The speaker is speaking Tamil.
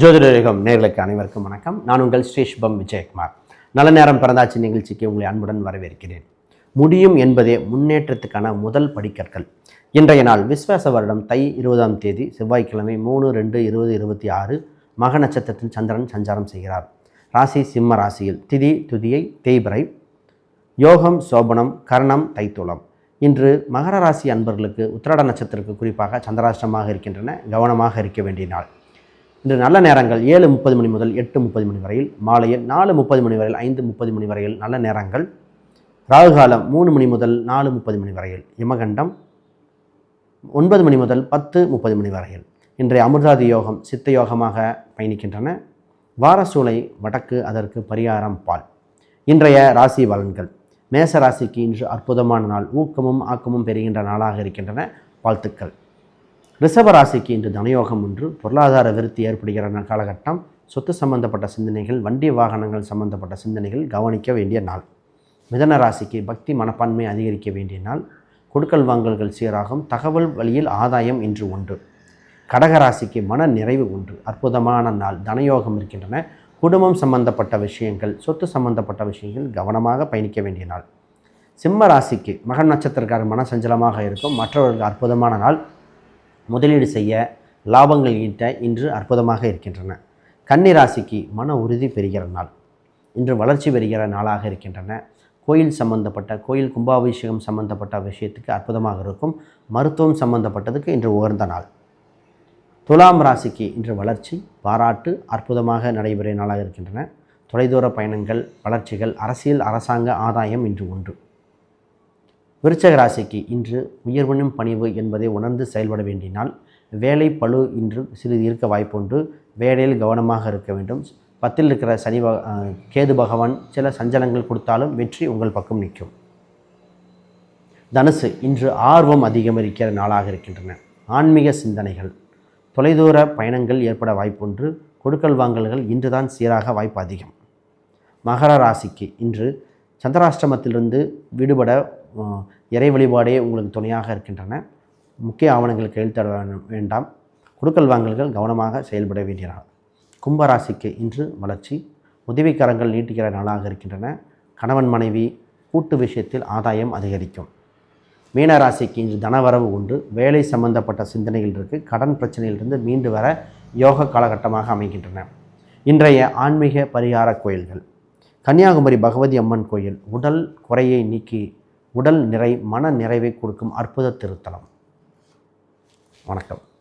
ஜோதிடரேகம் நேர்களுக்கு அனைவருக்கும் வணக்கம். நான் உங்கள் ஸ்ரீ சுபம் விஜயகுமார். நல்ல நேரம் பிறந்தாச்சு நிகழ்ச்சிக்கு உங்களை அன்புடன் வரவேற்கிறேன். முடியும் என்பதே முன்னேற்றத்துக்கான முதல் படிக்கற்கள். இன்றைய நாள் விஸ்வாச வருடம் தை 20ஆம் தேதி செவ்வாய்க்கிழமை 3/2/2026 மக நட்சத்திரத்தில் சந்திரன் சஞ்சாரம் செய்கிறார். ராசி சிம்ம ராசியில் திதி துதியை தேய்பிறை, யோகம் சோபனம், கரணம் தைத்துளம். இன்று மகர ராசி அன்பர்களுக்கு உத்திராட நட்சத்திரத்துக்கு குறிப்பாக சந்திராஷ்டமாக இருக்கின்றன. கவனமாக இருக்க வேண்டிய நாள். இன்று நல்ல நேரங்கள் 7:30 மணி முதல் 8:30 மணி வரையில், மாலையில் 4:30 மணி வரையில் 5:30 மணி வரையில் நல்ல நேரங்கள். ராகுகாலம் 3 மணி முதல் 4:30 மணி வரையில், யமகண்டம் 9 மணி முதல் 10:30 மணி வரையில். இன்றைய அமிர்தாதி யோகம் சித்த யோகமாக பயணிக்கின்றன. வாரசூலை வடக்கு, அதற்கு பரிகாரம் பால். இன்றைய ராசி பலன்கள். மேச ராசிக்கு இன்று அற்புதமான நாள். ஊக்கமும் ஆக்கமும் பெறுகின்ற நாளாக இருக்கின்றன. வாழ்த்துக்கள். ரிஷப ராசிக்கு இன்று தனயோகம் ஒன்று. பொருளாதார விருத்தி ஏற்படுகிற காலகட்டம். சொத்து சம்பந்தப்பட்ட சிந்தனைகள், வண்டி வாகனங்கள் சம்பந்தப்பட்ட சிந்தனைகள் கவனிக்க வேண்டிய நாள். மிதன ராசிக்கு பக்தி மனப்பான்மை அதிகரிக்க வேண்டிய நாள். கொடுக்கல் வாங்கல்கள் சீராகும். தகவல் வழியில் ஆதாயம் இன்று உண்டு. கடகராசிக்கு மன நிறைவு ஒன்று. அற்புதமான நாள். தனயோகம் இருக்கின்றன. குடும்பம் சம்பந்தப்பட்ட விஷயங்கள், சொத்து சம்பந்தப்பட்ட விஷயங்கள் கவனமாக பயணிக்க வேண்டிய நாள். சிம்ம ராசிக்கு மகன் நட்சத்திரக்காரர் மன சஞ்சலமாக இருக்கும். மற்றவர்களுக்கு அற்புதமான நாள். முதலீடு செய்ய, லாபங்கள் ஈட்ட இன்று அற்புதமாக இருக்கின்றன. கன்னி ராசிக்கு மன உறுதி பெறுகிற நாள். இன்று வளர்ச்சி பெறுகிற நாளாக இருக்கின்றன. கோயில் சம்பந்தப்பட்ட, கோயில் கும்பாபிஷேகம் சம்பந்தப்பட்ட விஷயத்துக்கு அற்புதமாக இருக்கும். மருத்துவம் சம்பந்தப்பட்டதுக்கு இன்று உயர்ந்த நாள். துலாம் ராசிக்கு இன்று வளர்ச்சி, பாராட்டு அற்புதமாக நடைபெற நாளாக இருக்கின்றன. தொலைதூர பயணங்கள், வளர்ச்சிகள், அரசியல் அரசாங்க ஆதாயம் இன்று உண்டு. விருச்சக ராசிக்கு இன்று உயர்வனும் பணிவு என்பதை உணர்ந்து செயல்பட வேண்டிய நாள். வேலை பளு இன்று சிறிது இருக்க வாய்ப்புண்டு. வேலையில் கவனமாக இருக்க வேண்டும். 10ல் இருக்கிற கேது பகவான் சில சஞ்சலங்கள் கொடுத்தாலும் வெற்றி உங்கள் பக்கம் நிற்கும். தனுசு இன்று ஆர்வம் அதிகரிக்கிற நாளாக இருக்கின்றன. ஆன்மீக சிந்தனைகள், தொலைதூர பயணங்கள் ஏற்பட வாய்ப்புண்டு. கொடுக்கல் வாங்கல்கள் இன்றுதான் சீராக வாய்ப்பு அதிகம். மகர ராசிக்கு இன்று சந்திராஷ்டமத்திலிருந்து விடுபட இறை வழிபாடே உங்களுக்கு துணையாக இருக்கின்றன. முக்கிய ஆவணங்கள் கையெழுத்திட வேண்டாம். கொடுக்கல் வாங்கல்கள் கவனமாக செயல்பட வேண்டிய நாள். கும்பராசிக்கு இன்று வளர்ச்சி, உதவிக்கரங்கள் நீட்டுகிற நாளாக இருக்கின்றன. கணவன் மனைவி கூட்டு விஷயத்தில் ஆதாயம் அதிகரிக்கும். மீனராசிக்கு இன்று தனவரவு உண்டு. வேலை சம்பந்தப்பட்ட சிந்தனைகள் இருக்குது. கடன் பிரச்சனையிலிருந்து மீண்டு வர யோக காலகட்டமாக அமைகின்றன. இன்றைய ஆன்மீக பரிகார கோயில்கள். கன்னியாகுமரி பகவதி அம்மன் கோயில் உடல் குறையை நீக்கி உடல் நிறை, மன நிறைவை கொடுக்கும் அற்புத திருத்தலம். வணக்கம்.